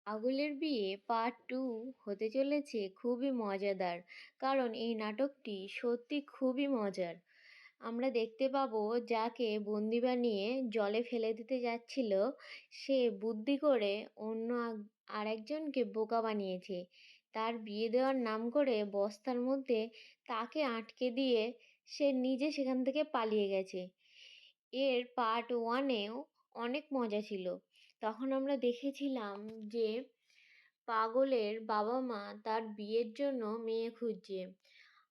আগুলের বিয়ে পার্ট 2 হতে চলেছে খুবই মজাদার। কারণ এই নাটকটি সত্যি খুবই মজার। আমরা দেখতে পাবো যাকে বন্দি বানিয়ে জলে ফেলে দিতে যাচ্ছিল, সে বুদ্ধি করে অন্য আরেকজনকে বোকা বানিয়েছে। তার বিয়ে দেওয়ার নাম করে বস্তার মধ্যে তাকে আটকে দিয়ে সে নিজে সেখান থেকে পালিয়ে গেছে। এর পার্ট 1-এও অনেক মজা ছিল। তখন আমরা দেখেছিলাম যে পাগলের বাবা মা তার বিয়ের জন্য মেয়ে খুঁজছে।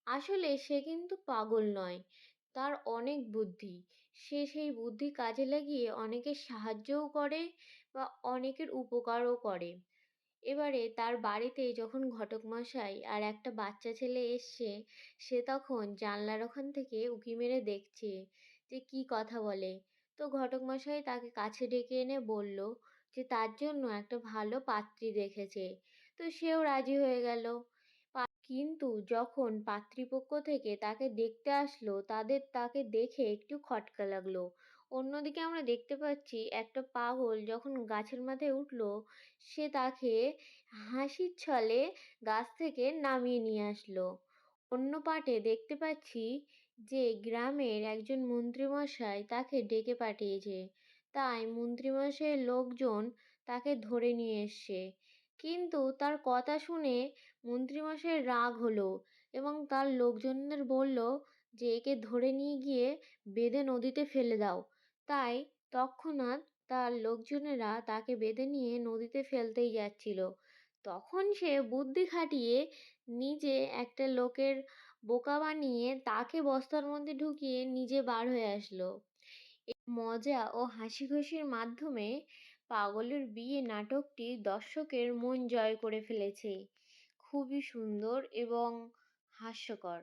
আসলে সে কিন্তু পাগল নয়, তার অনেক বুদ্ধি। সে সেই বুদ্ধি কাজে লাগিয়ে অনেকের সাহায্যও করে বা অনেকের উপকারও করে। এবারে তার বাড়িতে যখন ঘটক মশাই আর একটা বাচ্চা ছেলে এসছে, সে তখন জানলার ওখান থেকে উঁকি মেরে দেখছে যে কি কথা বলে। তো ঘটক মশাই তাকে কাছে ডেকে এনে বলল যে তার জন্য একটা ভালো পাত্রী দেখেছে। তো সেও রাজি হয়ে গেল। কিন্তু যখন পাত্রীপক্ষ থেকে তাকে দেখতে আসলো, তাকে দেখে একটু খটকা লাগলো। অন্যদিকে আমরা দেখতে পাচ্ছি একটা পাগল যখন গাছের মাথায় উঠলো, সে তাকে হাসির ছলে গাছ থেকে নামিয়ে নিয়ে আসলো। অন্য পাটে দেখতে পাচ্ছি যে গ্রামের একজন মন্ত্রীমশাই তাকে ডেকে পাঠিয়েছে, তাই মন্ত্রীমশাইয়ের লোকজন তাকে ধরে নিয়ে এসছে। কিন্তু তার কথা শুনে মন্ত্রীমশাইয়ের রাগ হলো এবং তার লোকজনদের বলল যে একে ধরে নিয়ে গিয়ে বেঁধে নদীতে ফেলে দাও। তাই তৎক্ষণাৎ তার লোকজনেরা তাকে বেঁধে নিয়ে নদীতে ফেলতেই যাচ্ছিল। তখন সে বুদ্ধি খাটিয়ে নিজে একটা লোকের বোকা বানিয়ে তাকে বস্তার মধ্যে ঢুকিয়ে নিজে বার হয়ে আসলো। এই মজা ও হাসিখুশির মাধ্যমে পাগলের বিয়ে নাটকটি দর্শকের মন জয় করে ফেলেছে। খুবই সুন্দর এবং হাস্যকর।